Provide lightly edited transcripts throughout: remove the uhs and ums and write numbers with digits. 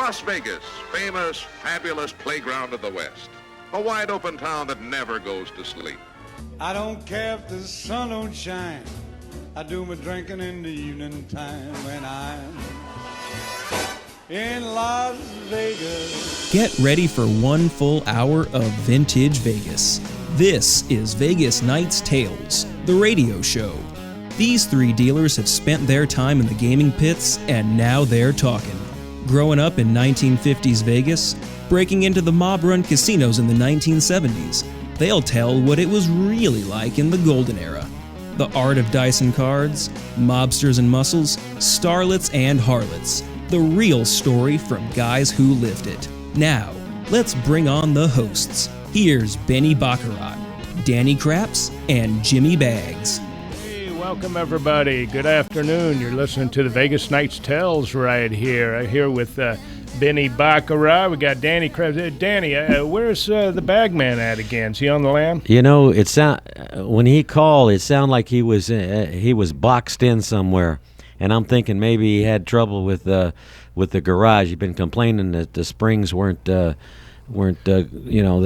Las Vegas, famous, fabulous playground of the West. A wide open town that never goes to sleep. I don't care if the sun don't shine. I do my drinking in the evening time when I'm in Las Vegas. Get ready for 1 full hour of vintage Vegas. This is Vegas Knights Tales, the radio show. These 3 dealers have spent their time in the gaming pits, and now they're talking. Growing up in 1950s Vegas, breaking into the mob-run casinos in the 1970s, they'll tell what it was really like in the golden era. The art of dice and cards, mobsters and muscles, starlets and harlots. The real story from guys who lived it. Now, let's bring on the hosts. Here's Benny Baccarat, Danny Craps, and Jimmy Bags. Hey, welcome everybody. Good afternoon. You're listening to the Vegas Knights Tales right here. I'm here with Benny Baccarat. We got Danny Craps. Danny, where's the bagman at again? Is he on the lam? You know, when he called, it sounded like he was boxed in somewhere. And I'm thinking maybe he had trouble with the garage. He'd been complaining that the springs weren't that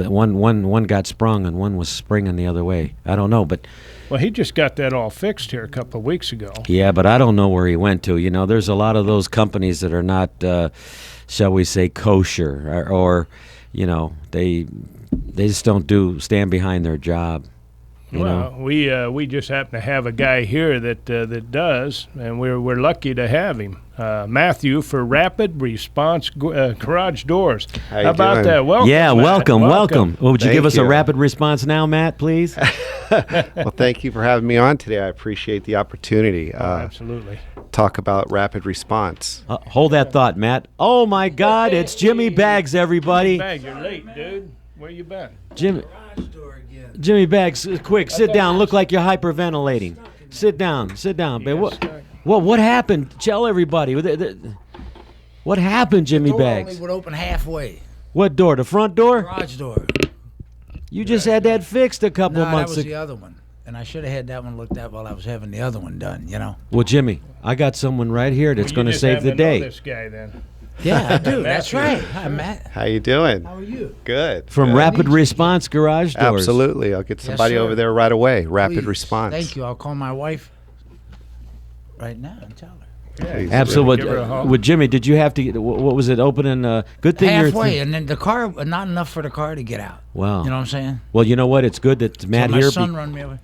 one got sprung and one was springing the other way. I don't know, but well, he just got that all fixed here a couple of weeks ago. Yeah, but I don't know where he went to. You know, there's a lot of those companies that are not, shall we say, kosher, or you know, they just don't stand behind their job. Well, we just happen to have a guy here that does, and we're lucky to have him. Matthew for Rapid Response Garage Doors. How about doing? that? Welcome. Yeah, Matt. welcome. Well, would you Thank give us you. a rapid response now, Matt, please? Well, thank you for having me on today. I appreciate the opportunity. Absolutely. Talk about rapid response. Hold that thought, Matt. Oh my God, it's Jimmy Bags, everybody. Bag, you're late, dude. Where you been? Jimmy Bags, quick, sit down. Look like you're hyperventilating. Sit down, babe. What happened? Tell everybody. What happened, Jimmy The door Bags? only would open halfway. What door? The front door? Garage door. You just had that fixed a couple No, months that was ago. the other one. And I should have had that one looked at while I was having the other one done, you know. Well, Jimmy, I got someone right here that's going to save the day. This guy then. Yeah, I do. That's right. Hi, Matt. How you doing? How are you? Good. From Good. Rapid Response Garage Doors. Absolutely. I'll get somebody sir. over there right away. Rapid Please. response. Thank you. I'll call my wife right now and tell her. Please. Absolutely. Give her a hug. With Jimmy, did you have to? What was it? Opening? Good thing Halfway, you're. and then the car, not enough for the car to get out. Wow. You know what I'm saying? Well, you know what? It's good that Matt so my here. son run me over,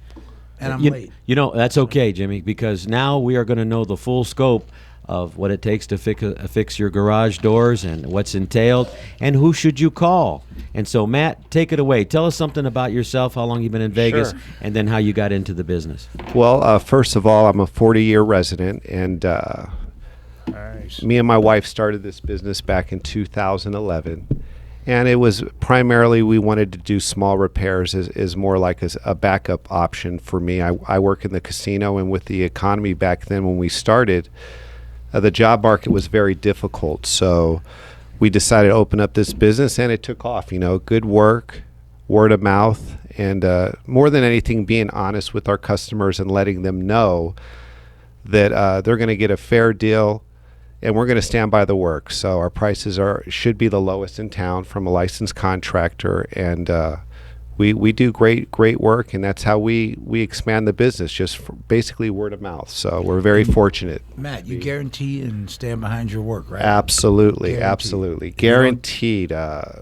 and I'm you, late. you know that's okay, Jimmy, because now we are going to know the full scope of what it takes to fix your garage doors and what's entailed and who should you call. And so, Matt, take it away. Tell us something about yourself, how long you've been in Vegas, Sure. and then how you got into the business. Well, first of all, I'm a 40-year resident, and Nice. me and my wife started this business back in 2011. And it was primarily we wanted to do small repairs as more like a backup option for me. I work in the casino, and with the economy back then when we started, the job market was very difficult. So we decided to open up this business, and it took off. You know, good work, word of mouth, and more than anything, being honest with our customers and letting them know that they're going to get a fair deal, and we're going to stand by the work. So our prices should be the lowest in town from a licensed contractor, and we do great work, and that's how we expand the business, just basically word of mouth. So we're very fortunate. Matt, you guarantee and stand behind your work, right? Absolutely, Guaranteed. absolutely. Guaranteed.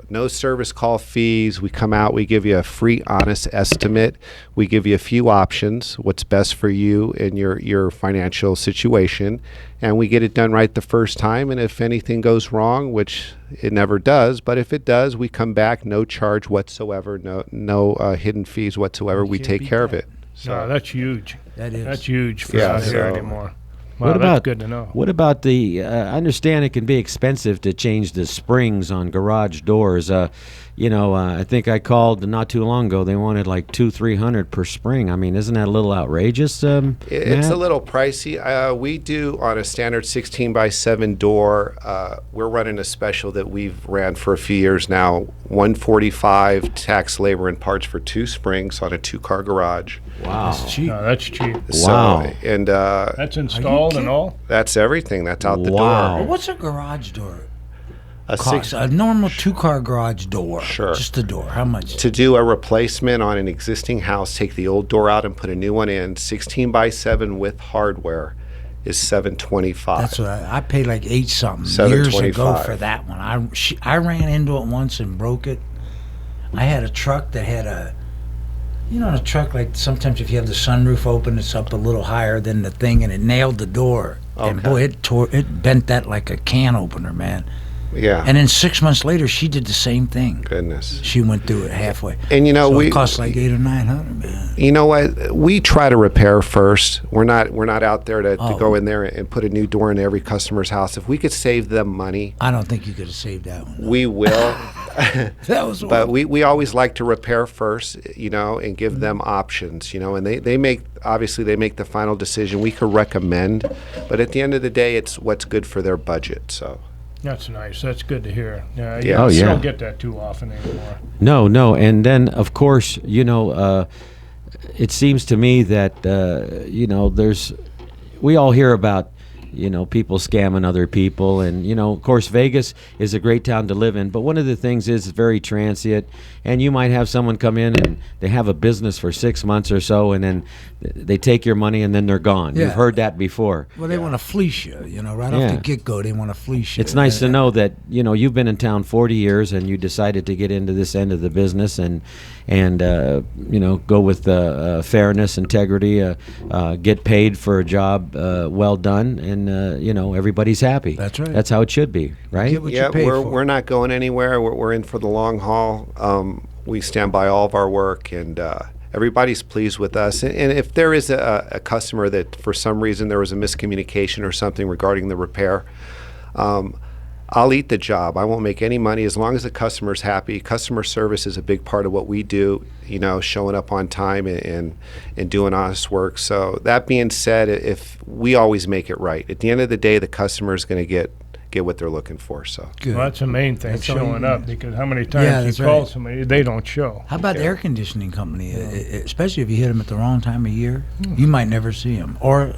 No service call fees. We come out, we give you a free, honest estimate. We give you a few options, what's best for you and your financial situation, and we get it done right the first time. And if anything goes wrong, which it never does, but if it does, we come back, no charge whatsoever, no hidden fees whatsoever. We can't take beat care of that. it. So No, that's huge. That is. That's huge for Yeah, us here so- anymore. Wow, that's good to know. What about the? I understand it can be expensive to change the springs on garage doors. I think I called not too long ago. They wanted like $200-300 per spring. I mean, isn't that a little outrageous? It's Matt? a little pricey. We do on a standard 16x7 door. We're running a special that we've ran for a few years now. $145 tax, labor, and parts for 2 springs on a 2-car garage. Wow. Cheap. No, that's cheap. Wow. So, and That's installed and kidding? all? that's everything. That's out the Wow. door. What's a garage door? cost? A normal 2-car garage door. Sure. Just the door. How much? To do a replacement on an existing house, take the old door out and put a new one in, 16 by 7 with hardware, is $725. That's what I paid like 8 something years ago for that one. I ran into it once and broke it. I had a truck that had a, a truck like sometimes if you have the sunroof open, it's up a little higher than the thing, and it nailed the door. Okay. And boy, it bent that like a can opener, man. Yeah. And then 6 months later, she did the same thing. Goodness. She went through it halfway. And so it cost like $800 or $900, man. You know what? We try to repair first. We're not out there to go in there and put a new door in every customer's house. If we could save them money, I don't think you could have saved that one. we will. That was. But we always like to repair first, and give them options, and they make the final decision. We could recommend, but at the end of the day, it's what's good for their budget. So. That's nice. That's good to hear. Yeah. You don't get that too often anymore. No. And then, of course, it seems to me that, we all hear about, people scamming other people. And, of course, Vegas is a great town to live in. But one of the things is it's very transient. And you might have someone come in and they have a business for 6 months or so, and then they take your money and then they're gone. Yeah. You've heard that before. Well, they want to fleece you, right off the get-go. They want to fleece you. It's nice to know that, you've been in town 40 years and you decided to get into this end of the business and go with fairness, integrity, get paid for a job well done, and, everybody's happy. That's right. That's how it should be, right? Get what you paid for. We're not going anywhere. We're in for the long haul. We stand by all of our work, and everybody's pleased with us. And if there is a customer that for some reason there was a miscommunication or something regarding the repair, I'll eat the job. I won't make any money as long as the customer's happy. Customer service is a big part of what we do, showing up on time and doing honest work. So that being said, if we always make it right, at the end of the day, the customer is going to get what they're looking for. So Good. Well, that's the main thing, That's all showing you up, need. because how many times you call somebody, they don't show. How about the air conditioning company? Especially if you hit them at the wrong time of year, you might never see them. Or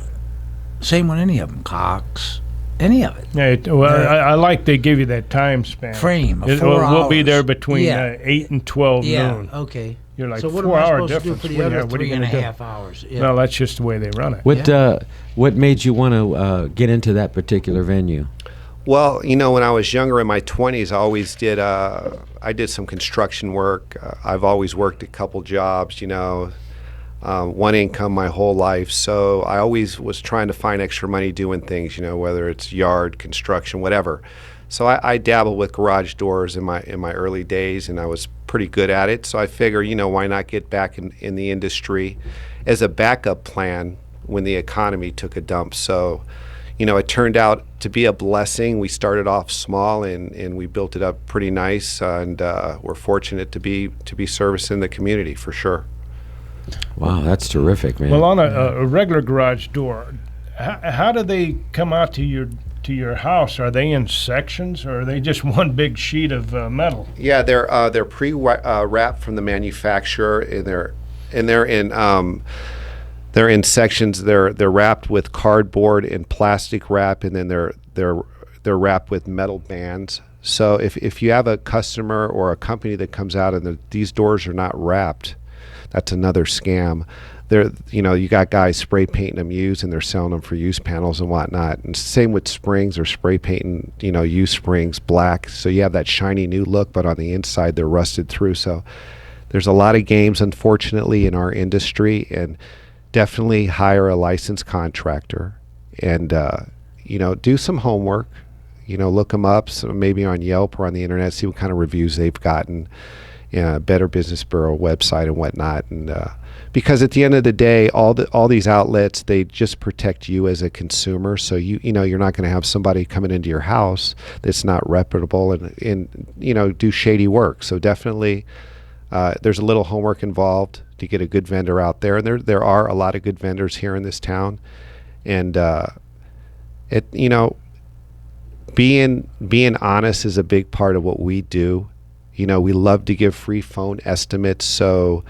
same with any of them, Cox, any of it. Yeah, I like they give you that time span. Frame of 4 We'll be hours. there between Yeah. 8 and 12 Yeah, noon. okay. You're like so what 4 am I hour supposed difference. to do for the other What are you three and a gonna do? half hours? Yeah. No, that's just the way they run it. What made you want to get into that particular venue? Well, when I was younger in my 20s, I always did. I did some construction work. I've always worked a couple jobs. One income my whole life. So I always was trying to find extra money doing things. Whether it's yard construction, whatever. So I dabbled with garage doors in my early days, and I was pretty good at it. So I figure, why not get back in the industry as a backup plan when the economy took a dump. So. It turned out to be a blessing. We started off small and we built it up pretty nice, and we're fortunate to be servicing the community for sure. Wow, that's terrific, man. Well, on a regular garage door, how do they come out to your house? Are they in sections, or are they just one big sheet of metal? Yeah, they're pre-wrapped from the manufacturer, and they're in sections. They're wrapped with cardboard and plastic wrap, and then they're wrapped with metal bands. So if you have a customer or a company that comes out and these doors are not wrapped, that's another scam. You got guys spray painting them used, and they're selling them for used panels and whatnot. And same with springs, or spray painting used springs black, so you have that shiny new look, but on the inside they're rusted through. So there's a lot of games, unfortunately, in our industry, and definitely hire a licensed contractor and, do some homework, look them up, so maybe on Yelp or on the internet, see what kind of reviews they've gotten, Better Business Bureau website and whatnot. And because at the end of the day, all these outlets, they just protect you as a consumer. So you're not going to have somebody coming into your house that's not reputable and do shady work. So definitely there's a little homework involved to get a good vendor out there, and there are a lot of good vendors here in this town, and being honest is a big part of what we do. We love to give free phone estimates. So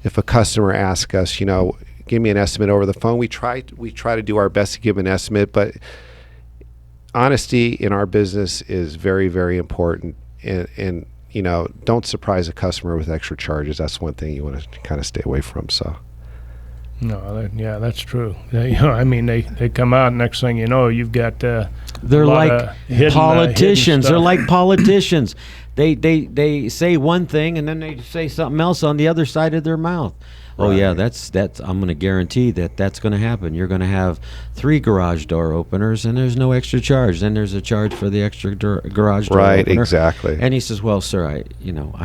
if a customer asks us, give me an estimate over the phone, we try to do our best to give an estimate, but honesty in our business is very, very important, and don't surprise a customer with extra charges. That's one thing you want to kind of stay away from. So. No, that's true. They come out, next thing you know, you've got they're like politicians. They're like politicians. They say one thing and then they say something else on the other side of their mouth. Oh yeah, that's. I'm going to guarantee that's going to happen. You're going to have 3 garage door openers, and there's no extra charge. Then there's a charge for the extra garage door opener. Right, exactly. And he says, "Well, sir, I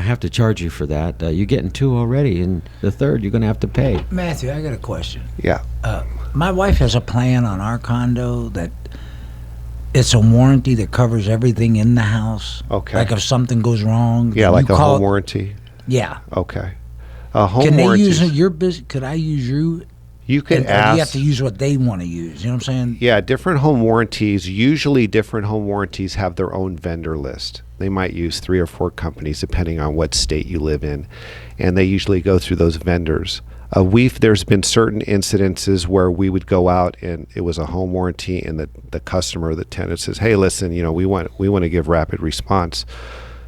have to charge you for that. You're getting 2 already, and the third you're going to have to pay." Matthew, I got a question. Yeah. My wife has a plan on our condo that it's a warranty that covers everything in the house. Okay. Like if something goes wrong. Yeah, like a home warranty. Yeah. Okay. Home Can they warranties. use your business? Could I use you? You could ask. Or you have to use what they want to use. You know what I'm saying? Yeah, different home warranties. Usually, different home warranties have their own vendor list. They might use 3 or 4 companies depending on what state you live in, and they usually go through those vendors. There's been certain incidences where we would go out and it was a home warranty, and the customer, the tenant says, "Hey, listen, we want to give Rapid Response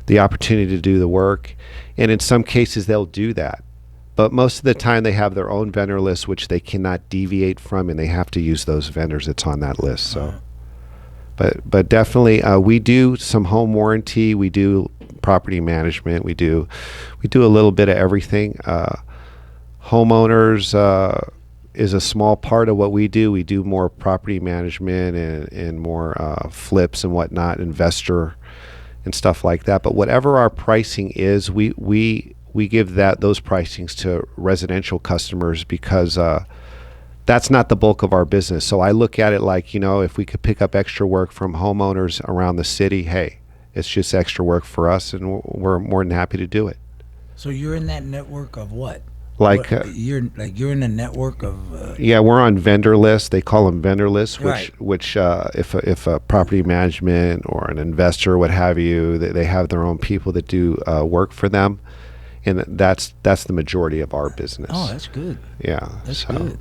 the opportunity to do the work," and in some cases they'll do that. But most of the time they have their own vendor list, which they cannot deviate from, and they have to use those vendors that's on that list. So, but definitely we do some home warranty. We do property management. We do a little bit of everything. Homeowners is a small part of what we do. We do more property management and more flips and whatnot, investor and stuff like that. But whatever our pricing is, we give those pricings to residential customers because that's not the bulk of our business. So I look at it like, if we could pick up extra work from homeowners around the city, hey, it's just extra work for us, and we're more than happy to do it. So you're in that network of what? You're in a network of yeah, we're on vendor lists. They call them vendor lists, right. which if a property management or an investor, what have you, they have their own people that do work for them, and that's the majority of our business. Oh, that's good. Yeah, that's good.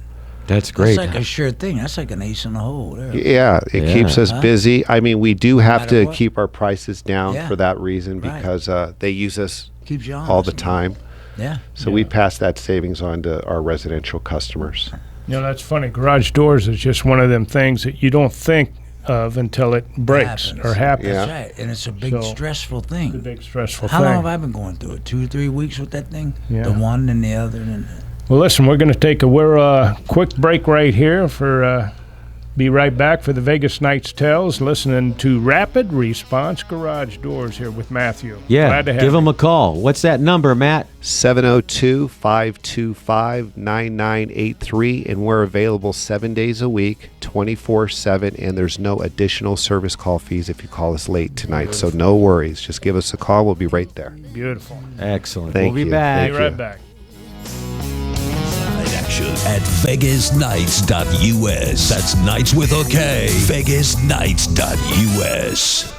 That's great. That's like a sure thing. That's like an ace in the hole. There. Yeah, it keeps us busy. I mean, we do have to keep our prices down for that reason because they use us Keeps you honest, all the time. Yeah. So we pass that savings on to our residential customers. That's funny. Garage doors is just one of them things that you don't think of until it breaks or happens. That's right. And it's a big stressful thing. It's a big stressful How thing. long have I been going through it? 2 or 3 weeks with that thing? Yeah. The one and the other. Well, listen, we're going to take a quick break right here for be right back for the Vegas Knights Tales, listening to Rapid Response Garage Doors here with Matthew. Yeah, glad to have give you. him a call. What's that number, Matt? 702-525-9983, and we're available 7 days a week, 24/7, and there's no additional service call fees if you call us late tonight. Beautiful. So no worries. Just give us a call. We'll be right there. Beautiful. Excellent. Thank we'll be you. back. Be right back. Action at VegasKnights.us. That's Knights with a K. VegasKnights.us.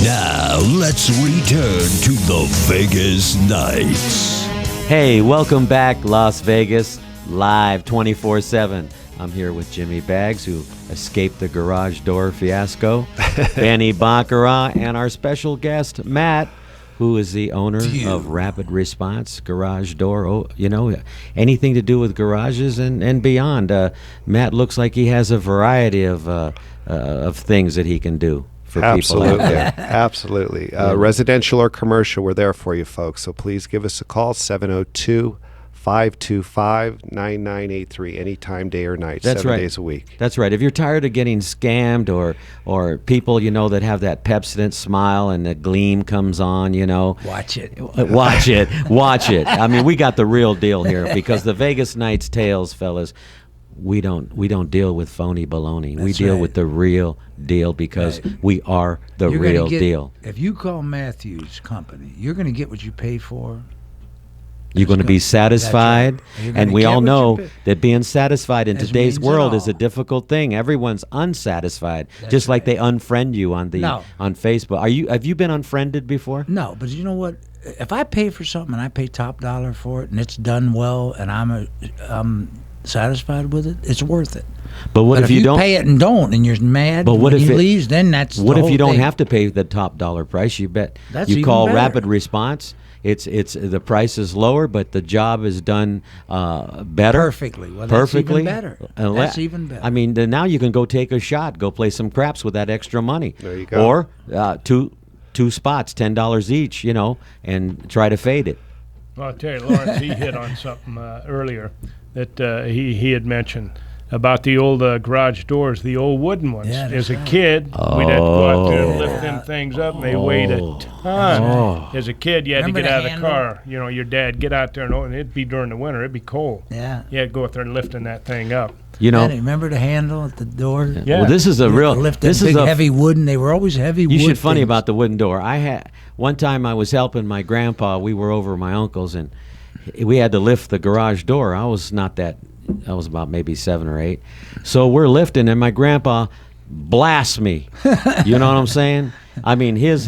Now let's return to the Vegas Knights. Hey, welcome back, Las Vegas, live 24/7. I'm here with Jimmy Baggs, who escaped the garage door fiasco, Benny Baccarat, and our special guest, Matt, who is the owner of Rapid Response Garage Door. Anything to do with garages and beyond. Matt looks like he has a variety of things that he can do for people out there. Absolutely. Residential or commercial, we're there for you, folks. So please give us a call, 702-525-9983, anytime, day or night, That's 7 right. days a week. That's right. If you're tired of getting scammed or people, that have that Pepsodent smile and the gleam comes on, Watch it. Watch it. Watch it. I mean, we got the real deal here because the Vegas Knights Tales, fellas, we don't deal with phony baloney. We deal with the real deal because we are the real deal. If you call Matthew's company, you're going to get what you pay for. You're going to be satisfied, and we all know that being satisfied in today's world is a difficult thing. Everyone's unsatisfied, just like they unfriend you on Facebook. Have you been unfriended before? No, but you know what? If I pay for something and I pay top dollar for it and it's done well and I'm satisfied with it, it's worth it. But what But if you don't pay it and don't, and you're mad But what when if he it- leaves, then that's What the if whole you don't thing. have to pay the top dollar price? You bet. That's you even call better. Rapid Response. It's the price is lower, but the job is done better. Perfectly. Well, that's perfectly. even better. And That's even better. I mean, then now you can go take a shot, go play some craps with that extra money. There you go. Or two spots, $10 each, and try to fade it. Well, I'll tell you, Lawrence, he hit on something earlier that he had mentioned about the old garage doors, the old wooden ones. Yeah, As that's a right. kid, we'd have to go out there and lift Yeah. them things up, and they weighed a ton. As a kid, you had Remember to get the out of the handle? car. Your dad get out there, and it'd be during the winter. It'd be cold. Yeah. You had to go out there and lifting that thing up. Benny, remember the handle at the door? Yeah. Well, this is a You had real. to lift This them is big, a heavy wooden. They were always heavy. You wood should funny things. about the wooden door. I had one time I was helping my grandpa. We were over at my uncle's, and we had to lift the garage door. I was about maybe 7 or 8. So we're lifting, and my grandpa blasts me. You know what I'm saying? I mean, his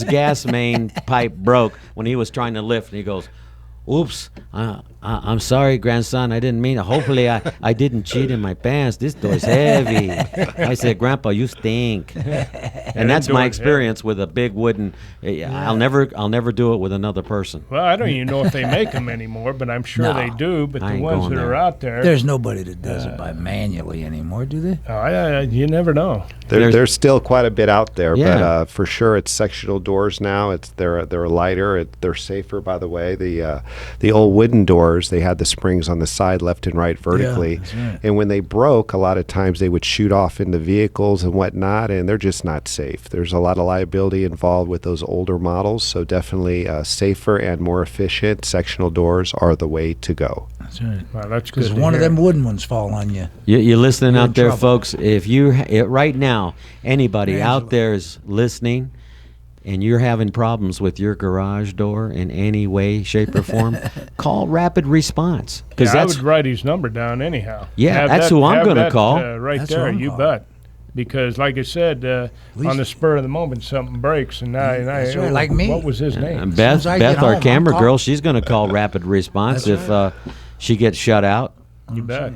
gas main pipe broke when he was trying to lift, and he goes, "Oops, I'm sorry, grandson. I didn't mean it. Hopefully, I didn't cheat in my pants. This door's heavy." I said, "Grandpa, you stink." And that's my door's experience with a big wooden. I'll never do it with another person. Well, I don't even know if they make them anymore, but I'm sure No. they do. But I the ain't ones going that are there. out there, There's nobody that does it by manually anymore, do they? you never know. There's still quite a bit out there, Yeah. but for sure it's sectional doors now. They're lighter. They're safer, by the way. The old wooden doors, they had the springs on the side, left and right, vertically. that's right. And when they broke, a lot of times they would shoot off into vehicles and whatnot, and they're just not safe. There's a lot of liability involved with those older models, so definitely safer and more efficient sectional doors are the way to go. That's right. Well, that's good. Because to one of hear. them wooden ones fall on you. You're listening You're in out there, trouble. folks. If right now, anybody out Angela. there is listening, and you're having problems with your garage door in any way, shape, or form, call Rapid Response. Yeah, I that's would write his number down anyhow. Yeah, Have that's that- who I'm have gonna that, call. right That's who there, I'm you calling. bet. Because, like I said, on the spur of the moment, something breaks, and now, That's right, like me. What was his name? And soon Beth, as I get our home, I'm camera calling. girl, she's going to call Rapid Response That's if she gets shut out. You bet.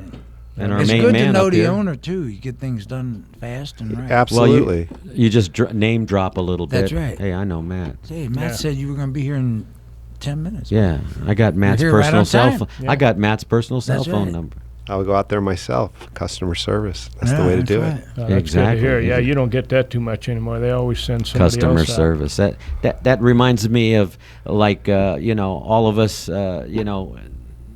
And our It's main good man to know up the here. owner, too. You get things done fast and right. Absolutely. Well, you just name drop a little bit. That's right. Hey, I know Matt. Hey, Matt Yeah. said you were going to be here in 10 minutes. Yeah, I got Matt's here right personal on cell time. phone. Yeah. I got Matt's personal cell That's phone right. number. I would go out there myself. Customer service. That's Yeah, the way to that's do right. it. Oh, that's Exactly. good to hear. Yeah, you don't get that too much anymore. They always send somebody Customer else out. service. That reminds me of like all of us.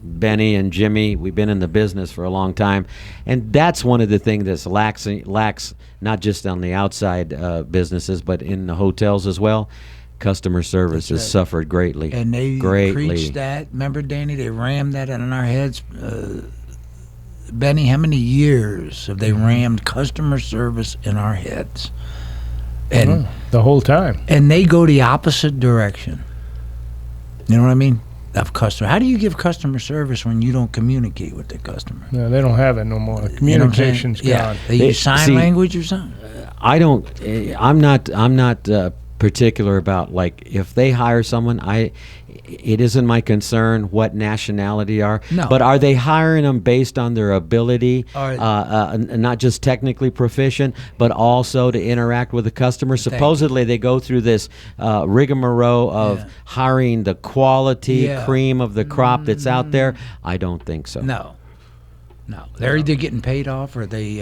Benny and Jimmy, we've been in the business for a long time, and that's one of the things that lacks not just on the outside businesses, but in the hotels as well. Customer service has right. suffered greatly. And they greatly. preached that. Remember, Danny? They rammed that in our heads. Benny, how many years have they rammed customer service in our heads? And The whole time. and they go the opposite direction. You know what I mean? Of customer. How do you give customer service when you don't communicate with the customer? No, they don't have it no more. You know what I'm saying? Communication's Yeah. gone. They use sign see- language or something. I don't. I'm not particular about like if they hire someone. It isn't my concern what nationality are. No. But are they hiring them based on their ability, Or- not just technically proficient, but also to interact with the customer? Supposedly they go through this rigmarole of Yeah. hiring the quality Yeah. cream of the crop that's out there. I don't think so. No. They're either getting paid off or they.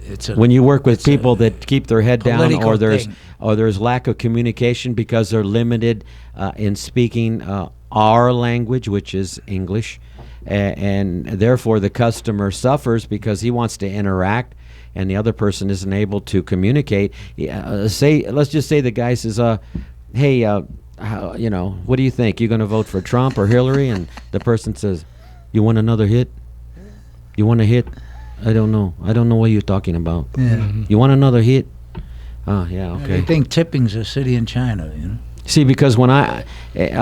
It's a. When you work with people that keep their head down, political or thing. there's lack of communication because they're limited in speaking our language, which is English, and therefore the customer suffers because he wants to interact and the other person isn't able to communicate. Let's just say the guy says, "Hey, what do you think? You going to vote for Trump or Hillary?" And the person says, "You want another hit? You want a hit? I don't know. I don't know what you're talking about. Yeah. You want another hit? Oh, yeah, They okay." think tipping's a city in China, you know. See, because when I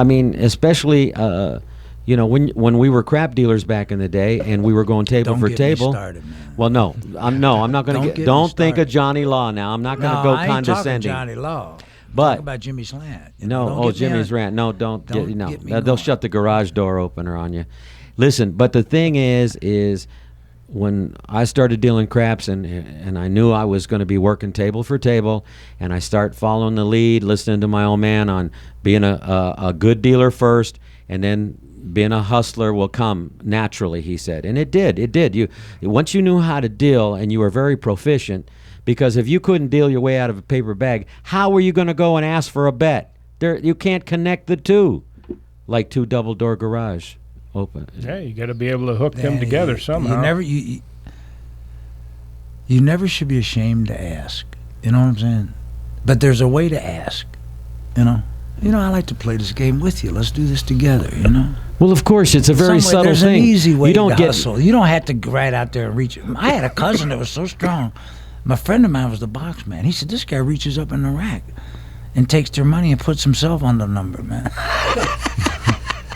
mean, especially, when we were crap dealers back in the day and we were going table Don't for get me table. started, man. Well, no, I'm not going Don't to get me don't think of started. Johnny Law now. I'm not going to go I ain't talking condescending. Johnny Law. But- Talk about Jimmy Slant. You No, know, don't get me Jimmy's on- rant. No, don't don't get, no. get me They'll going. shut the garage door opener on you. Listen, but the thing is when I started dealing craps and I knew I was going to be working table for table, and I start following the lead, listening to my old man on being a good dealer first, and then being a hustler will come naturally, he said. And it did. Once you knew how to deal and you were very proficient, because if you couldn't deal your way out of a paper bag, how were you going to go and ask for a bet? You can't connect the two, like two double-door garage open. Yeah, you got to be able to hook them together somehow. You never should be ashamed to ask. You know what I'm saying? But there's a way to ask. You know, I like to play this game with you. Let's do this together. You know. Well, of course, it's a very subtle there's thing. There's an easy way to get hustle. You don't have to go right out there and reach it. I had a cousin that was so strong. My friend of mine was the box man. He said, this guy reaches up in the rack and takes their money and puts himself on the number, man.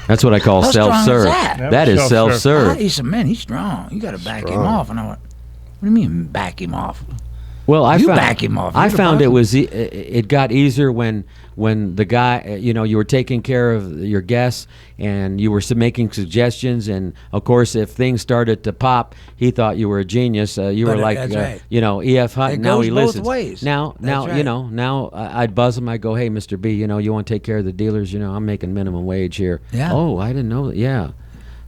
That's what I call self-serve. That is self-serve. He said, man, he's strong. You got to back him off. And I went, what do you mean back him off? Well, back him off. I found it got easier when the guy, you were taking care of your guests and you were making suggestions, and of course, if things started to pop, he thought you were a genius. You were like, right. E.F. Hutton. Now he listens. Both ways. Now, right. Now I'd buzz him. I'd go, hey, Mr. B, you want to take care of the dealers? I'm making minimum wage here. Yeah. Oh, I didn't know that. Yeah.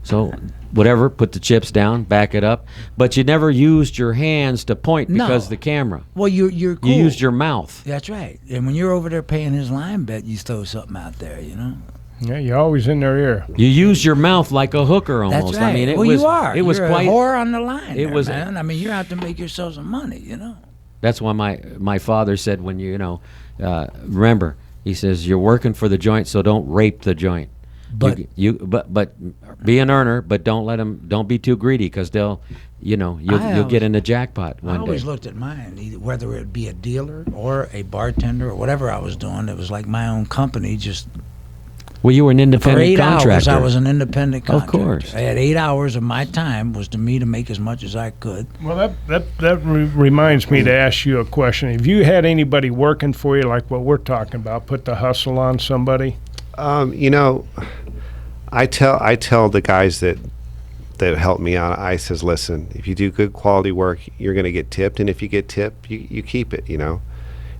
So, whatever, put the chips down, back it up. But you never used your hands to point because of the camera. Well, you're cool. You used your mouth. That's right. And when you're over there paying his line bet, you throw something out there, Yeah, you're always in their ear. You used your mouth like a hooker almost. That's right. I mean, you are. It was you're quite a whore on the line. It was, man. I mean, you're out to make yourself some money, That's why my father said, when remember, he says, you're working for the joint, so don't rape the joint. But but be an earner, but don't be too greedy, because you'll get in the jackpot one day. I always looked at mine, whether it be a dealer or a bartender or whatever I was doing. It was like my own company. Just well, you were an independent contractor. For 8 hours, I was an independent contractor. Of course, I had 8 hours of my time was to me to make as much as I could. Well, that reminds me to ask you a question. Have you had anybody working for you like what we're talking about? Put the hustle on somebody? I tell the guys that help me out, I says, listen, if you do good quality work, you're going to get tipped, and if you get tipped, you keep it.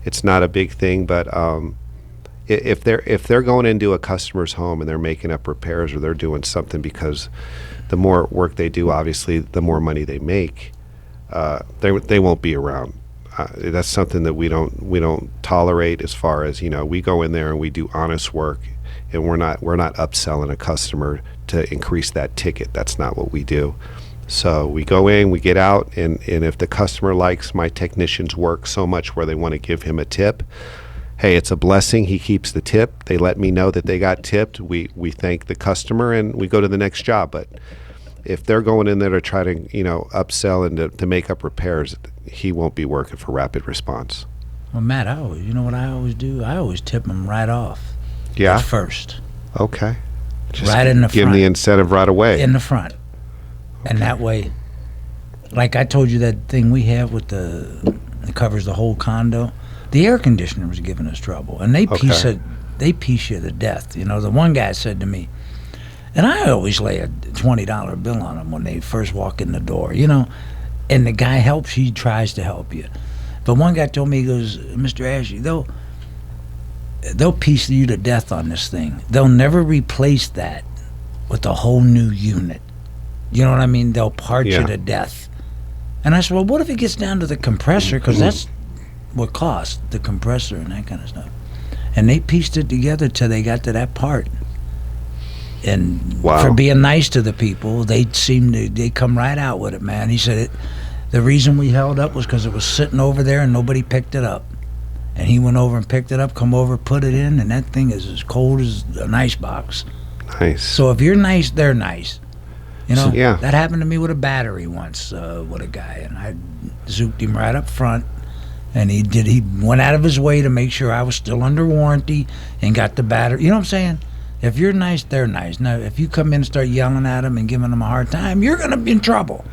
It's not a big thing, but if they're going into a customer's home and they're making up repairs or they're doing something, because the more work they do, obviously, the more money they make, they won't be around. That's something that we don't tolerate, as far as we go in there and we do honest work, and we're not upselling a customer to increase that ticket. That's not what we do. So we go in, we get out, and if the customer likes my technician's work so much where they want to give him a tip, hey, it's a blessing. He keeps the tip. They let me know that they got tipped. We thank the customer and we go to the next job. But if they're going in there to try to upsell and to make up repairs, he won't be working for Rapid Response. Well, Matt, what I always do? I always tip them right off. Yeah. At first. Okay. Just right in the front. Give them the incentive right away. In the front. Okay. And that way, like I told you, that thing we have with it covers the whole condo. The air conditioner was giving us trouble, and they piece you to death. The one guy said to me, and I always lay a $20 bill on them when they first walk in the door, and the guy helps. He tries to help you, but one guy told me, he goes, Mr. Ashley, they'll piece you to death on this thing. They'll never replace that with a whole new unit. You know what I mean? They'll part you to death. And I said, well, what if it gets down to the compressor? Because that's what cost, the compressor and that kind of stuff. And they pieced it together till they got to that part. And for being nice to the people, they come right out with it, man. He said the reason we held up was because it was sitting over there and nobody picked it up. And he went over and picked it up, come over, put it in, and that thing is as cold as an ice box. Nice. So if you're nice, they're nice. Yeah. That happened to me with a battery once with a guy, and I zooked him right up front, and he went out of his way to make sure I was still under warranty and got the battery. You know what I'm saying? If you're nice, they're nice. Now, if you come in and start yelling at them and giving them a hard time, you're going to be in trouble.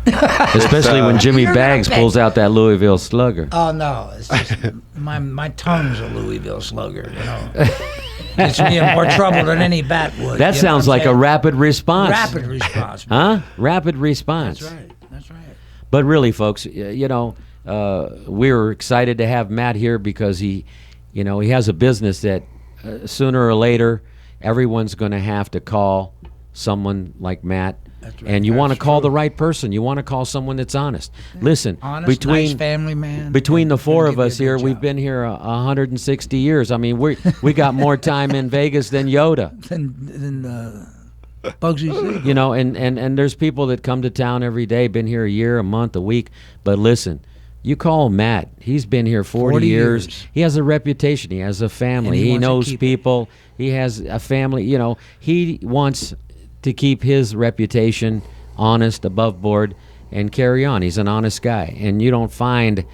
Especially when Jimmy Baggs pulls out that Louisville Slugger. Oh no, it's just my tongue's a Louisville Slugger, Gets me in more trouble than any bat would. That sounds like a rapid response. Rapid response. Man. Huh? Rapid response. That's right. That's right. But really, folks, we're excited to have Matt here because he has a business that sooner or later everyone's going to have to call someone like Matt. That's right. And you want to call the right person. You want to call someone that's honest. Listen, Honest, nice family man. Between the four of Gonna us give you a here, good we've job. been here 160 years. I mean, we got more time in Vegas than Yoda. Than Bugsy Siegel. And there's people that come to town every day, been here a year, a month, a week. But listen, you call Matt. He's been here 40 years. He has a reputation. He has a family. And he wants to knows keep it. people. He has a family. He wants to keep his reputation honest, above board, and carry on. He's an honest guy. And you don't find,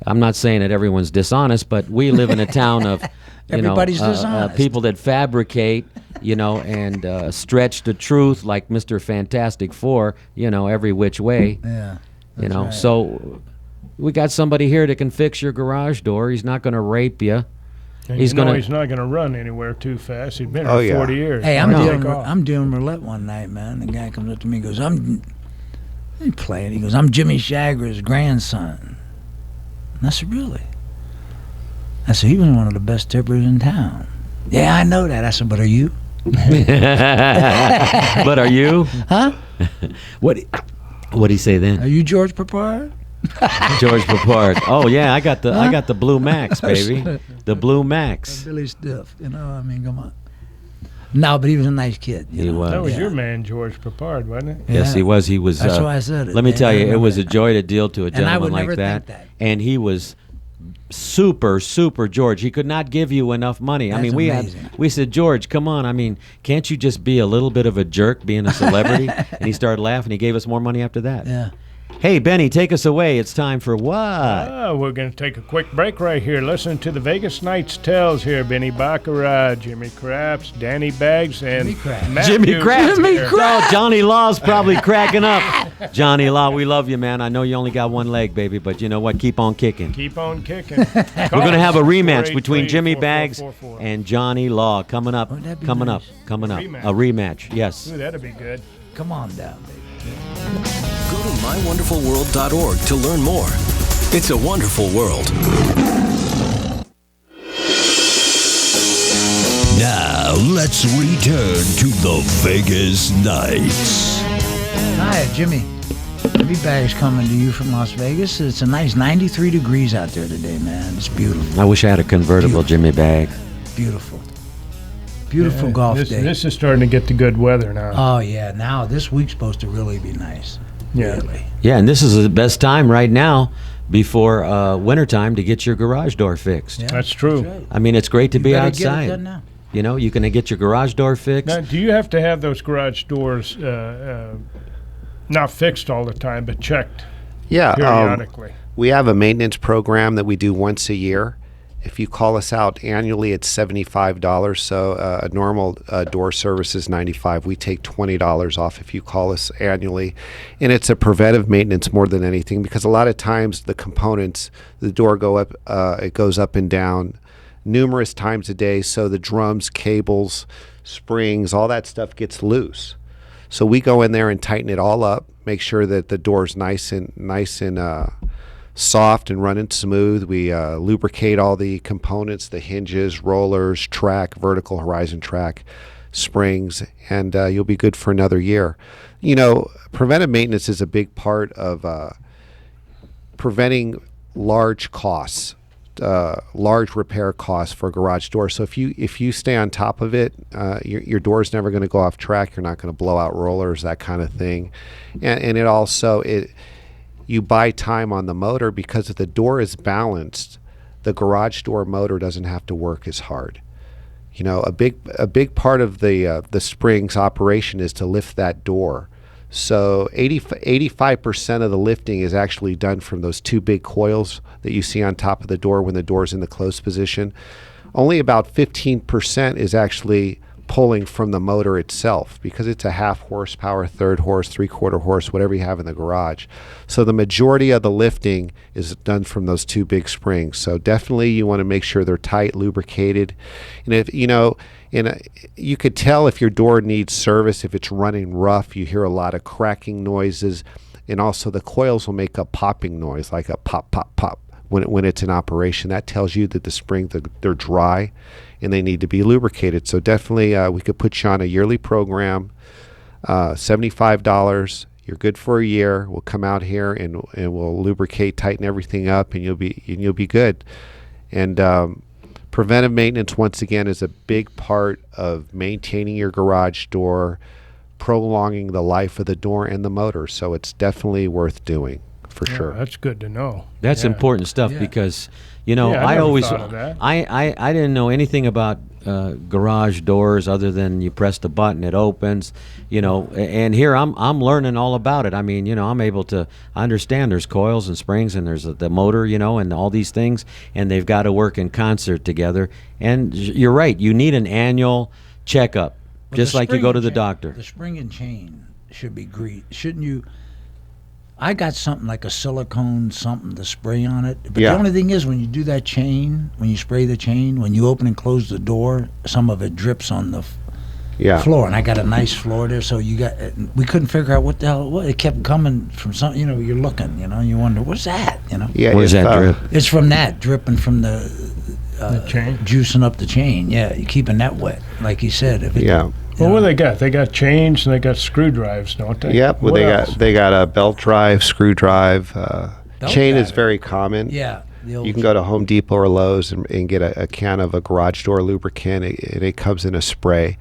I'm not saying that everyone's dishonest, but we live in a town of Everybody's dishonest. people that fabricate, and stretch the truth like Mr. Fantastic Four, every which way. Yeah. right. So we got somebody here that can fix your garage door. He's not going to rape you. And He's he's gonna- not going to run anywhere too fast. He's been Oh, here yeah. 40 years. Hey, Why not take off? I'm doing roulette one night, man. The guy comes up to me and goes, he playing. He goes, I'm Jimmy Shagger's grandson. And I said, really? I said, he was one of the best tippers in town. Yeah, I know that. I said, but are you? But are you? Huh? What'd he say Are then? you George Papard? George Papard. Oh yeah, I got the Blue Max, baby. The Blue Max. Billy Stiff. I mean, come on. No, but he was a nice kid. He was. That was Yeah. your man, George Papard, wasn't it? Yes, Yeah. he was. He was. That's why I said it. Let me Yeah, tell I you, it remember was a that. joy to deal to a I gentleman would like never that. think that. And he was super George. He could not give you enough money. I That's mean, amazing. we said, George, come on. I mean, can't you just be a little bit of a jerk being a celebrity? And he started laughing. He gave us more money after that. Yeah. Hey, Benny, take us away. It's time for what? We're going to take a quick break right here. Listen to the Vegas Knights Tells here. Benny Baccarat, Jimmy Craps, Danny Bags, and Jimmy Craps. Matthew Jimmy Craps. here. Oh, Johnny Law's probably cracking up. Johnny Law, we love you, man. I know you only got one leg, baby, but you know what? Keep on kicking. Keep on kicking. We're going to have a rematch between Jimmy Bags and Johnny Law coming up. Wouldn't that be Coming nice? up. Coming up. Rematch. A rematch. Yes. Ooh, that'd be good. Come on down, baby. Go to mywonderfulworld.org to learn more. It's a wonderful world. Now, let's return to the Vegas Nights. Hi, Jimmy. Jimmy Bags coming to you from Las Vegas. It's a nice 93 degrees out there today, man. It's beautiful. I wish I had a convertible Jimmy Bag. Beautiful. Beautiful golf this, day. This is starting to get the good weather now. Oh, yeah. Now, this week's supposed to really be nice. Yeah. Really. Yeah, and this is the best time right now before wintertime to get your garage door fixed. Yeah, That's true. right. I mean, it's great to You be better get it outside. done now. You can get your garage door fixed. Now, do you have to have those garage doors not fixed all the time, but checked Yeah. periodically? We have a maintenance program that we do once a year. If you call us out annually, it's $75. So a normal door service is $95. We take $20 off if you call us annually, and it's a preventive maintenance more than anything because a lot of times the components, the door go up, it goes up and down numerous times a day. So the drums, cables, springs, all that stuff gets loose. So we go in there and tighten it all up, make sure that the door's nice and soft and running smooth. We lubricate all the components, the hinges, rollers, track, vertical, horizon track, springs, and you'll be good for another year. Preventive maintenance is a big part of preventing large costs, large repair costs for a garage door. So if you stay on top of it, your door's never going to go off track. You're not going to blow out rollers, that kind of thing. And it also you buy time on the motor because if the door is balanced, the garage door motor doesn't have to work as hard. A big part of the springs operation is to lift that door. So 85% of the lifting is actually done from those two big coils that you see on top of the door when the door's in the closed position. Only about 15% is actually pulling from the motor itself, because it's a half horsepower, third horse, 3/4 horse, whatever you have in the garage. So the majority of the lifting is done from those two big springs. So definitely you want to make sure they're tight, lubricated. And if you could tell if your door needs service, if it's running rough. You hear a lot of cracking noises, and also the coils will make a popping noise, like a pop, pop, pop. When it's in operation, that tells you that the spring, they're dry and they need to be lubricated. So definitely we could put you on a yearly program, $75. You're good for a year. We'll come out here and we'll lubricate, tighten everything up, and you'll be good. And preventive maintenance, once again, is a big part of maintaining your garage door, prolonging the life of the door and the motor. So it's definitely worth doing. For sure. That's good to know. That's important stuff because, I always, I didn't know anything about garage doors other than you press the button, it opens, and here I'm learning all about it. I mean, I'm able to understand there's coils and springs and there's the motor, and all these things, and they've got to work in concert together. And you're right. You need an annual checkup, just like you go to the doctor. The spring and chain should be greased. Shouldn't you? I got something like a silicone something to spray on it. But the only thing is, when you do that chain, when you spray the chain, when you open and close the door, some of it drips on the floor. And I got a nice floor there, so we couldn't figure out what the hell it was. It kept coming from something, you're looking, you wonder, what's that, Yeah, where's that drip? It's from that, dripping from the chain? Juicing up the chain, you're keeping that wet, like you said. Well, what do they got? They got chains and they got screw drives, don't they? Yep. Well, they got a belt drive, screw drive. Chain is very common. Yeah. You can go to Home Depot or Lowe's and get a can of a garage door lubricant, and it comes in a spray.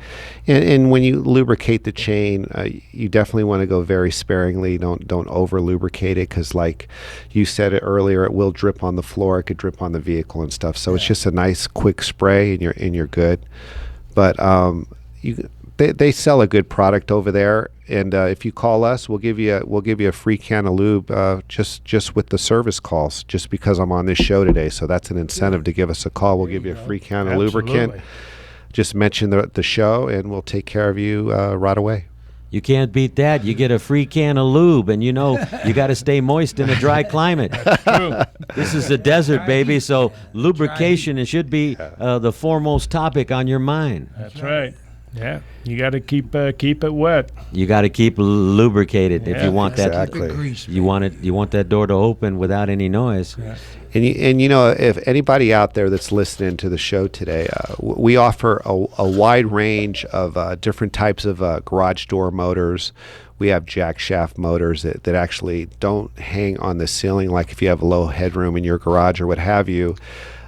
And when you lubricate the chain, you definitely want to go very sparingly. Don't over lubricate it, because like you said it earlier, it will drip on the floor. It could drip on the vehicle and stuff. So it's just a nice quick spray, and you're good. But They sell a good product over there, and if you call us, we'll give you a free can of lube just with the service calls. Just because I'm on this show today, so that's an incentive to give us a call. We'll give you a free can of lubricant. Just mention the show, and we'll take care of you right away. You can't beat that. You get a free can of lube, and you got to stay moist in a dry climate. That's true. This is the desert, baby, so lubrication it should be the foremost topic on your mind. That's right. Yeah, you got to keep it wet. You got to keep lubricated if you want that. Exactly. You want that door to open without any noise. Yeah. And if anybody out there that's listening to the show today, we offer a wide range of different types of garage door motors. We have jack shaft motors that actually don't hang on the ceiling, like if you have a low headroom in your garage or what have you.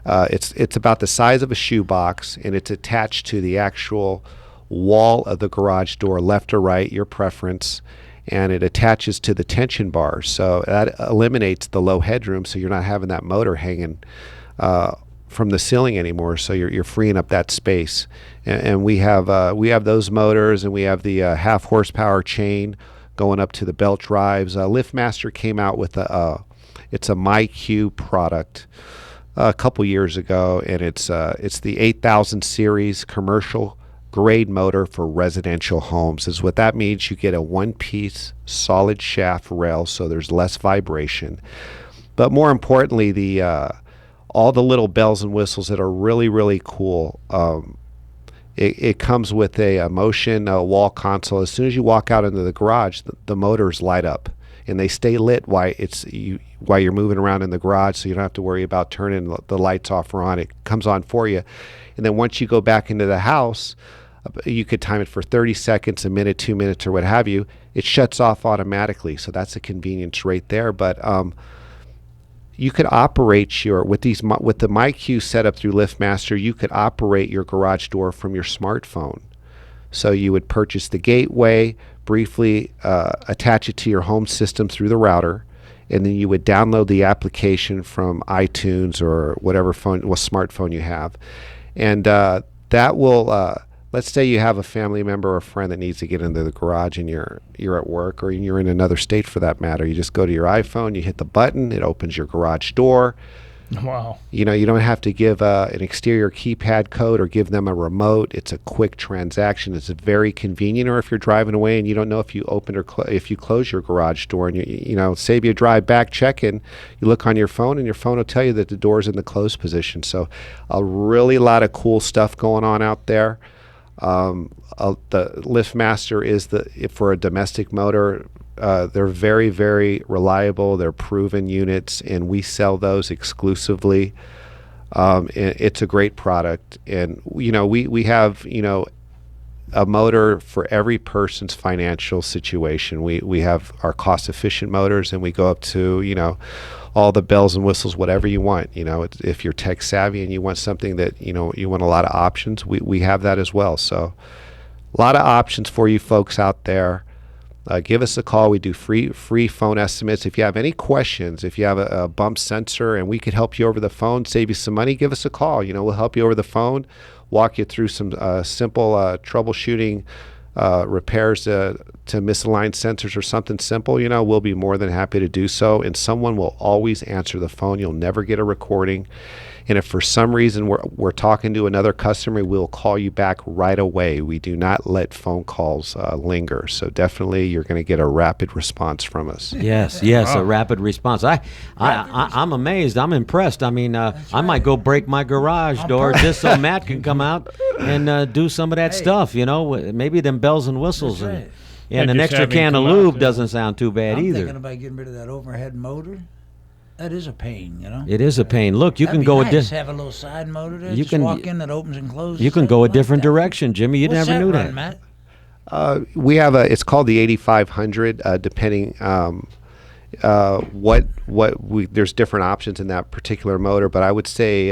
It's about the size of a shoebox, and it's attached to the actual wall of the garage door, left or right, your preference, and it attaches to the tension bars. So that eliminates the low headroom, so you're not having that motor hanging from the ceiling anymore. So you're freeing up that space. And we have those motors, and we have the half horsepower chain going up to the belt drives. LiftMaster came out with it's a MyQ product a couple years ago, and it's the 8000 series commercial grade motor for residential homes. Is what that means. You get a one-piece solid shaft rail, so there's less vibration. But more importantly, all the little bells and whistles that are really, really cool. It comes with a motion wall console. As soon as you walk out into the garage, the motors light up, and they stay lit while you're moving around in the garage, so you don't have to worry about turning the lights off or on. It comes on for you. And then once you go back into the house, you could time it for 30 seconds, a minute, 2 minutes, or what have you. It shuts off automatically, so that's a convenience right there. But you could operate with the MyQ setup through LiftMaster. You could operate your garage door from your smartphone. So you would purchase the gateway, briefly attach it to your home system through the router, and then you would download the application from iTunes or whatever smartphone you have, and that will. Let's say you have a family member or a friend that needs to get into the garage, and you're at work, or you're in another state for that matter. You just go to your iPhone, you hit the button, it opens your garage door. Wow. You don't have to give an exterior keypad code or give them a remote. It's a quick transaction. It's very convenient. Or if you're driving away and you don't know if you opened or if you close your garage door, and save you a drive back, check in, you look on your phone and your phone will tell you that the door's in the closed position. So a really lot of cool stuff going on out there. The LiftMaster is for a domestic motor. They're very, very reliable. They're proven units, and we sell those exclusively. It's a great product, and we have a motor for every person's financial situation. We have our cost-efficient motors, and we go up to all the bells and whistles, whatever you want. If you're tech savvy and you want something that you want a lot of options, we have that as well. So a lot of options for you folks out there. Give us a call. We do free phone estimates. If you have any questions, if you have a bump sensor and we could help you over the phone, save you some money, give us a call. We'll help you over the phone, walk you through some simple troubleshooting repairs to misaligned sensors or something simple. We'll be more than happy to do so. And someone will always answer the phone. You'll never get a recording. And if for some reason we're talking to another customer, we'll call you back right away. We do not let phone calls linger. So definitely you're going to get a rapid response from us. Yes, a rapid response. I'm amazed. I'm impressed. I mean, I might go break my garage door just so Matt can come out and do some of that stuff, maybe them bells and whistles. That's right. And an extra can of lube doesn't sound too bad I'm either. thinking about getting rid of that overhead motor. That is a pain, It is a pain. Look, you can go have a little side motor there. You just can walk in that opens and closes. You can go a different direction, Jimmy. You never knew that. Matt? We have it's called the 8500. Depending there's different options in that particular motor, but I would say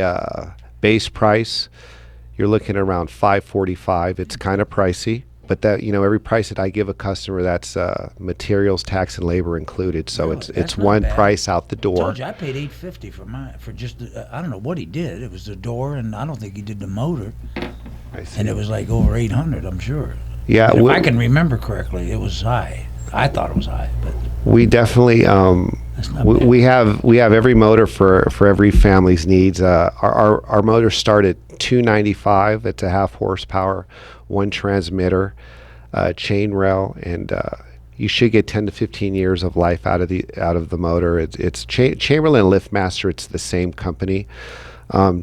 base price you're looking at around $545. It's kind of pricey. But that every price that I give a customer, that's materials, tax, and labor included. So it's one price out the door. I told you I paid $850 for just I don't know what he did. It was the door, and I don't think he did the motor. I see. And it was like over $800, I'm sure. Yeah, if I can remember correctly, it was high. I thought it was high, but we definitely we have every motor for every family's needs. Our motors start at $295. It's a half horsepower, one transmitter, chain rail, and you should get 10 to 15 years of life out of the motor. It's Chamberlain LiftMaster. It's the same company.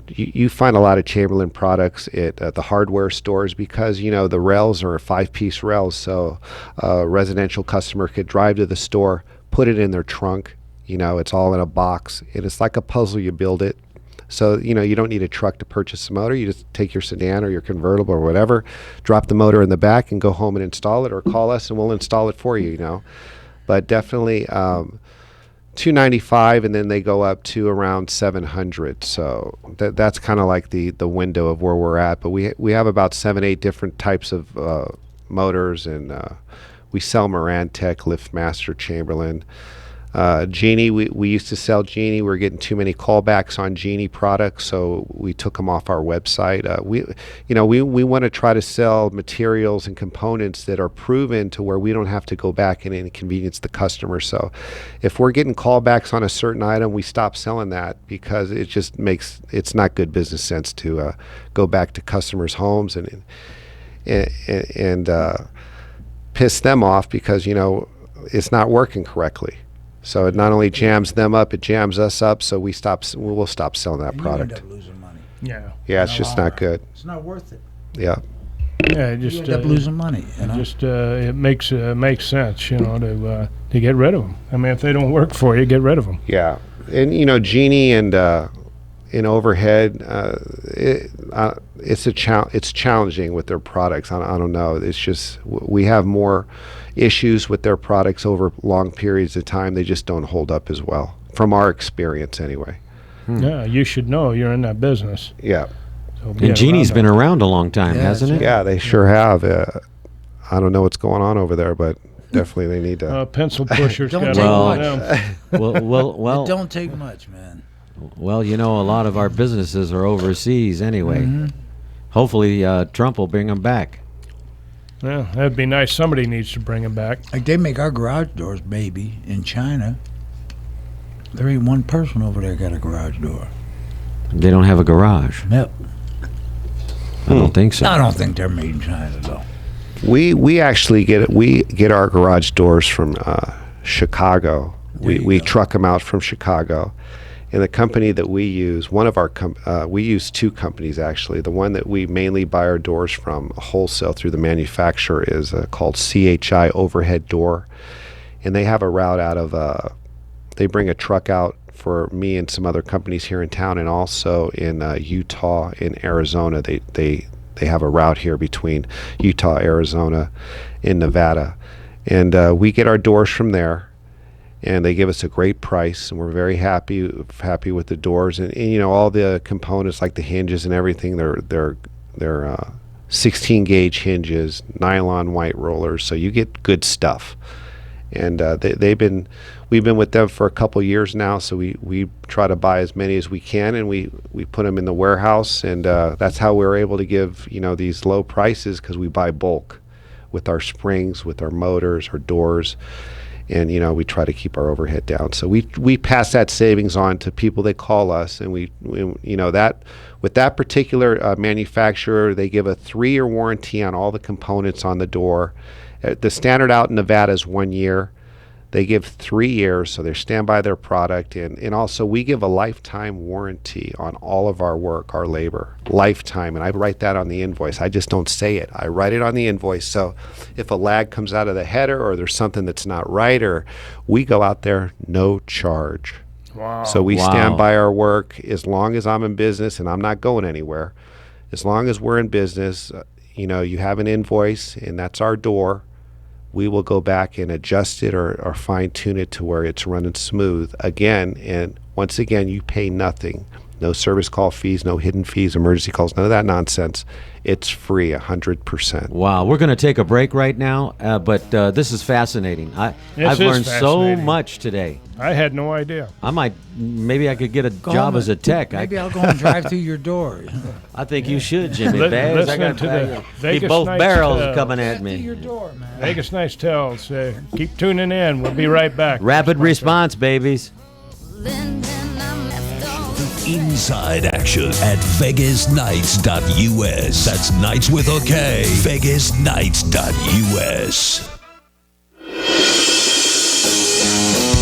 You find a lot of Chamberlain products at the hardware stores because the rails are 5-piece rails, so a residential customer could drive to the store, put it in their trunk. It's all in a box, and it's like a puzzle. You build it. So, you don't need a truck to purchase a motor. You just take your sedan or your convertible or whatever, drop the motor in the back and go home and install it, or call us and we'll install it for you, But definitely $295, and then they go up to around $700. So that's kind of like the window of where we're at. But we have about 7-8 different types of motors, and we sell Marantec, LiftMaster, Chamberlain. Genie, we used to sell Genie. We were getting too many callbacks on Genie products, so we took them off our website. We want to try to sell materials and components that are proven to where we don't have to go back and inconvenience the customer. So if we're getting callbacks on a certain item, we stop selling that because it just it's not good business sense to go back to customers' homes and piss them off because it's not working correctly. So it not only jams them up, it jams us up. So we'll stop selling that product. You end up losing money. Yeah. Yeah, it's just not good. It's not worth it. Yeah. Yeah, you end up losing money. Just it makes sense, to get rid of them. I mean, if they don't work for you, get rid of them. Yeah, and Genie and in overhead, it's challenging with their products. I don't know. It's just we have more issues with their products over long periods of time. They just don't hold up as well, from our experience anyway. Yeah, you should know. You're in that business. Yeah. So and Genie's been around a long time, hasn't it? Yeah, they sure have. I don't know what's going on over there, but definitely they need to. Pencil pushers. Don't take much. Well. It don't take much, man. Well, a lot of our businesses are overseas anyway. Mm-hmm. Hopefully, Trump will bring them back. Yeah, that'd be nice. Somebody needs to bring them back. Like they make our garage doors, baby, in China. There ain't one person over there got a garage door. They don't have a garage. Yep. I don't think so. I don't think they're made in China, though. We actually get our garage doors from Chicago. We truck them out from Chicago, and the company that we use, we use two companies actually. The one that we mainly buy our doors from wholesale through the manufacturer is called CHI Overhead Door, and they have a route out of. They bring a truck out for me and some other companies here in town, and also in Utah and Arizona. They have a route here between Utah, Arizona, and Nevada, and we get our doors from there. And they give us a great price, and we're very happy with the doors, and you know, all the components like the hinges and everything. They're 16 gauge hinges, nylon white rollers, so you get good stuff. And we've been with them for a couple years now, so we try to buy as many as we can, and we put them in the warehouse, and that's how we're able to give, you know, these low prices, because we buy bulk with our springs, with our motors, our doors. And, you know, we try to keep our overhead down. So we pass that savings on to people that call us. And we you know, that with that particular manufacturer, they give a 3-year warranty on all the components on the door. The standard out in Nevada is 1 year. They give 3 years, so they stand by their product. And also we give a lifetime warranty on all of our work, our labor, lifetime. And I write that on the invoice. I just don't say it. I write it on the invoice. So if a lag comes out of the header, or there's something that's not right, or we go out there, no charge. Wow. So we stand by our work as long as I'm in business, and I'm not going anywhere. As long as we're in business, you know, you have an invoice, and that's our door. We will go back and adjust it or fine-tune it to where it's running smooth again. And once again, you pay nothing. No service call fees, no hidden fees, emergency calls, none of that nonsense. It's free, 100%. Wow, we're going to take a break right now, but this is fascinating. I've learned so much today. I had no idea. Maybe I could get a job as a tech. Maybe I'll go and drive through your door. I think you should, Jimmy. Listen to the Vegas both Nights barrels Tales. coming at me. Your door, man. Vegas Nights Tales. Keep tuning in. We'll be right back. Rapid response, babies. Inside action at VegasNights.us. That's nights with a K. VegasNights.us.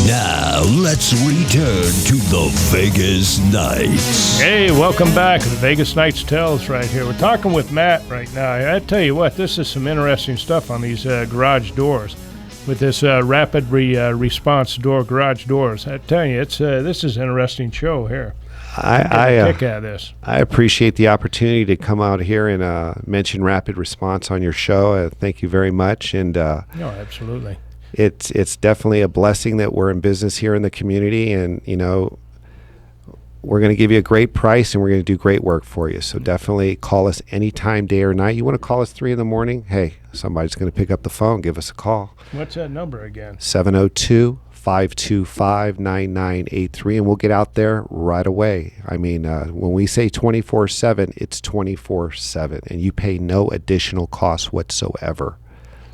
Now, let's return to the Vegas Nights. Hey, welcome back to the Vegas Nights Tales right here. We're talking with Matt right now. I tell you what, this is some interesting stuff on these garage doors with this rapid response door, garage doors. I tell you, this is an interesting show here. I kick out of this. I appreciate the opportunity to come out here and mention rapid response on your show. Thank you very much. And no, absolutely. It's definitely a blessing that we're in business here in the community, and you know, we're going to give you a great price, and we're going to do great work for you. So definitely call us anytime, day or night. You want to call us 3 a.m? Hey, somebody's going to pick up the phone. Give us a call. What's that number again? 702-525-9983, and we'll get out there right away. I mean, when we say 24/7, it's 24/7, and you pay no additional cost whatsoever.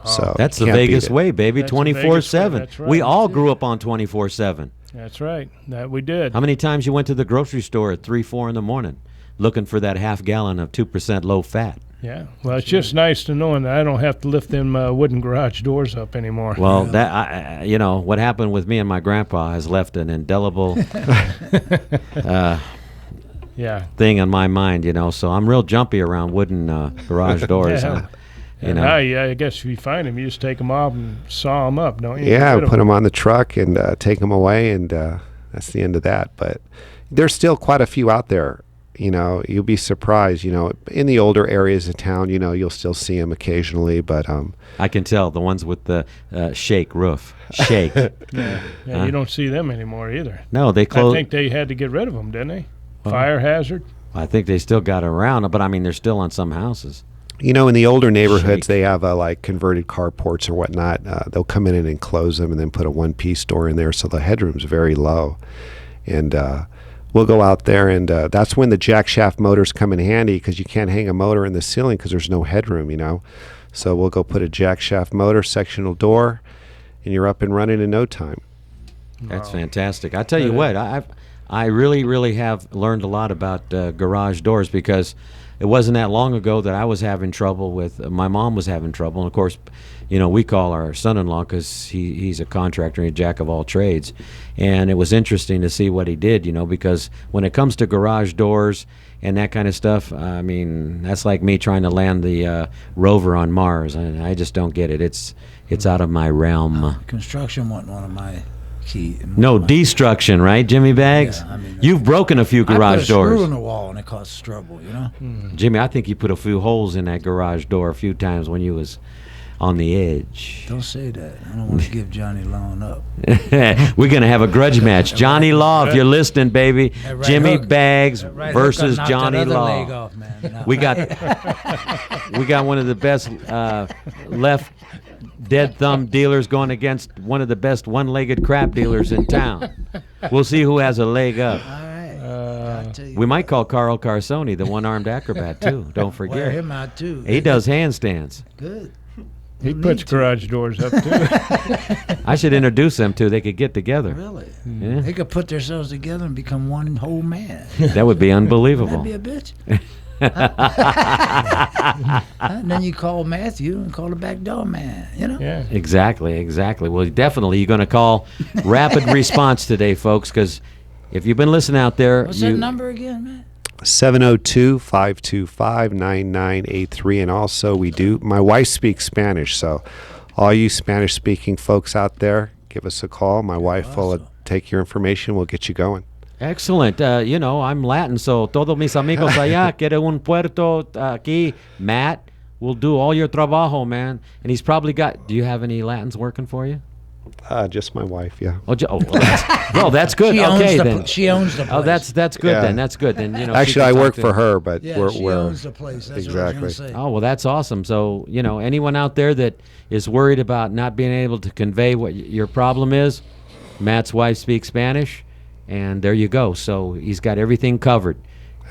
So that's the Vegas way, baby. 24/7. That's right. We all grew up on 24/7. That's right. That we did. How many times you went to the grocery store at 3, 4 in the morning looking for that half gallon of 2% low fat? Yeah. Well, it's just nice to know that I don't have to lift them wooden garage doors up anymore. Well, that you know, what happened with me and my grandpa has left an indelible thing on my mind, you know. So I'm real jumpy around wooden garage doors. Yeah. You know. I guess if you find them, you just take them off and saw them up, don't you? Yeah, put them on the truck and take them away, and that's the end of that. But there's still quite a few out there. You know, you'll be surprised. You know, in the older areas of town, you know, you'll still see them occasionally. But I can tell the ones with the shake roof, shake. You don't see them anymore either. No, they closed. I think they had to get rid of them, didn't they? Fire hazard. I think they still got around, but I mean, they're still on some houses. You know, in the older neighborhoods, they have like converted carports or whatnot. They'll come in and enclose them and then put a one-piece door in there, so the headroom's very low. And we'll go out there, and that's when the jack shaft motors come in handy, because you can't hang a motor in the ceiling because there's no headroom, you know. So we'll go put a jack shaft motor, sectional door, and you're up and running in no time. That's fantastic. I tell you what, I really, really have learned a lot about garage doors, because it wasn't that long ago that I was having trouble with, my mom was having trouble. And, of course, we call our son-in-law because he's a contractor and a jack of all trades. And it was interesting to see what he did, because when it comes to garage doors and that kind of stuff, I mean, that's like me trying to land the rover on Mars. I just don't get it. It's out of my realm. Construction wasn't one of my key. No, destruction, right, Jimmy Bags? Yeah, I mean, you've broken a few garage I put a doors. screw in the wall and it caused trouble, Jimmy, I think you put a few holes in that garage door a few times when you was on the edge. Don't say that. I don't want to give Johnny Long up. We're going to have a grudge match. Johnny Law, if you're listening, baby. Right Jimmy hook. Bags Right versus hook, Johnny that other Law. leg off, man. We got one of the best left dead thumb dealers going against one of the best one-legged crap dealers in town. We'll see who has a leg up. All right. We might call Carl Carsoni the one-armed acrobat too. Don't forget. Wear him out too. He does handstands. Good. He puts garage doors up too. I should introduce them too. They could get together. Really? Yeah. They could put themselves together and become one whole man. That would be unbelievable. That'd be a bitch. And then you call Matthew and call the back door man, Yeah. Exactly. Well, definitely you're going to call rapid response today, folks, because if you've been listening out there. What's that number again, man? 702-525-9983. And also my wife speaks Spanish, so all you Spanish-speaking folks out there, give us a call. My wife will take your information. We'll get you going. Excellent. I'm Latin, so todos mis amigos allá quieren un puerto aquí. Matt will do all your trabajo, man. And he's probably got, do you have any Latins working for you? Just my wife, yeah. That's good. Okay, then. She owns the place. Oh, that's good Yeah. then. That's good then. Actually, I work for her, but Yeah, we're she owns the place. That's exactly. what I was going to say. Oh, well, that's awesome. So, anyone out there that is worried about not being able to convey what your problem is, Matt's wife speaks Spanish, and there you go. So he's got everything covered.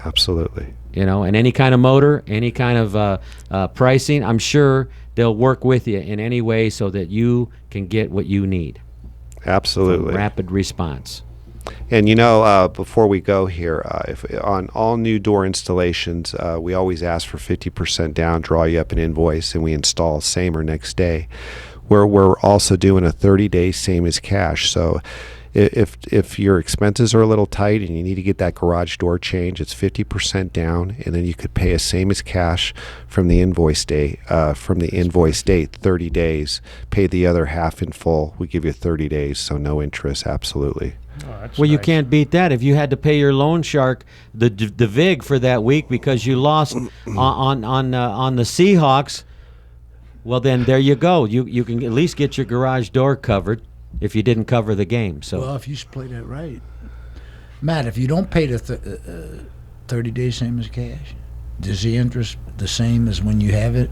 Absolutely. And any kind of motor, any kind of pricing, I'm sure they'll work with you in any way so that you can get what you need. Absolutely. Rapid response. And before we go here, if on all new door installations, we always ask for 50% down, draw you up an invoice, and we install same or next day. We're also doing a 30-day same as cash. So if your expenses are a little tight and you need to get that garage door changed, it's 50% down, and then you could pay a same as cash from the invoice date. 30 days. Pay the other half in full. We give you 30 days, so no interest. Absolutely. Well, you can't beat that. If you had to pay your loan shark the vig for that week because you lost on the Seahawks, well then there you go. You can at least get your garage door covered if you didn't cover the game. So well, if you play that right, Matt, if you don't pay the 30 days same as cash, is the interest the same as when you have it?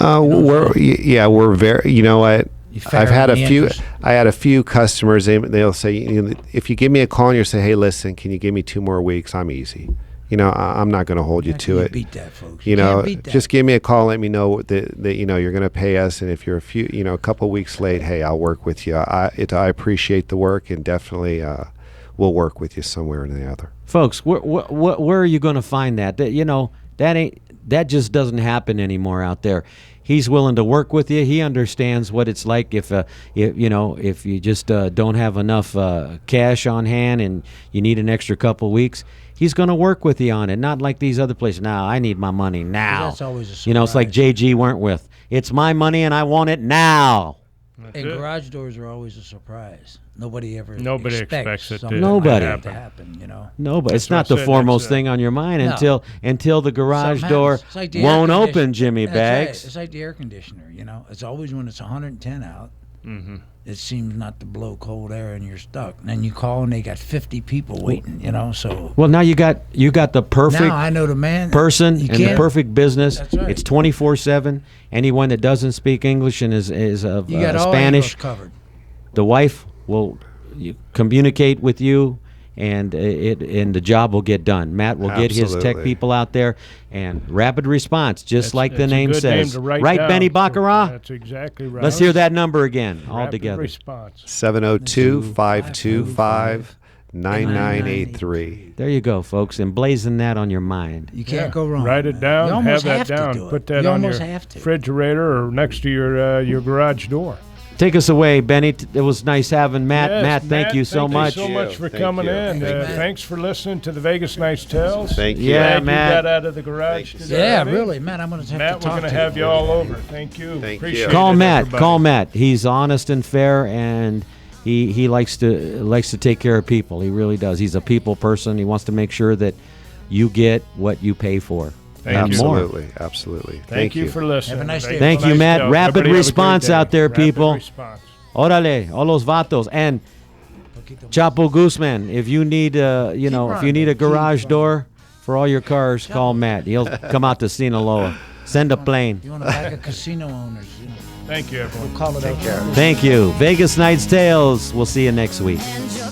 We're very. You know what? I've had a few. Interest? I had a few customers. They'll say, if you give me a call and you say, "Hey, listen, can you give me 2 more weeks?" I'm easy. I'm not going to hold you to it. Beat that, folks. Just give me a call. Let me know that you're going to pay us, and if you're a couple weeks late, hey, I'll work with you. I appreciate the work, and definitely we'll work with you somewhere or the other. Folks, where are you going to find that? That just doesn't happen anymore out there. He's willing to work with you. He understands what it's like if you just don't have enough cash on hand and you need an extra couple weeks. He's going to work with you on it, not like these other places. Now, I need my money now. That's always a surprise. It's like J.G. Wentworth. It's my money and I want it now. And garage doors are always a surprise. Nobody expects it to happen. No, but it's not the foremost thing on your mind until the garage door like the won't open, Jimmy Bags. Right. It's like the air conditioner, It's always when it's 110 out. Mm-hmm. It seems not to blow cold air and you're stuck. And then you call and they got 50 people waiting, so. Well, now you got the perfect now I know the man person and the perfect business. That's right. It's 24/7. Anyone that doesn't speak English and is of you got all Spanish, covered. The wife will communicate with you, and the job will get done. Matt will get his tech people out there, and rapid response, just like the name says. Right, Benny Baccarat? That's exactly right. Let's hear that number again, all Rapid together. Response. 702-525-9983. 9983. There you go, folks. Emblazon that on your mind. You can't go wrong. Write it down. You almost have have that to down. do it. Put that You on your almost have to. refrigerator or next to your garage door. Take us away, Benny. It was nice having Matt. Yes, Matt, thank you so much. Thank you so much for Thank coming you. in. Thanks for listening to the Vegas Nights Tales. Thank you. Yeah, Glad Matt. you got out of the garage today. Yeah, really, Matt. I'm going to have Matt, to we're talk going to to have you you. all over. Thank you. Thank Appreciate you. Call it, Matt. everybody. Call Matt. He's honest and fair, and he likes to take care of people. He really does. He's a people person. He wants to make sure that you get what you pay for. Thank you. Absolutely. Absolutely. Thank you for listening. Have a nice day. Thank you, Nice Matt. Tales. Rapid Everybody have a great response day. out there, Rapid people. response. Orale, all los vatos. And Chapo Guzman, if you need if you need a garage door for all your cars, call Matt. He'll come out to Sinaloa. Send a plane. You want to bag of casino owners? You know, Thank you, everyone. we'll call it out. Thank you. Vegas Nights Tales. We'll see you next week. Enjoy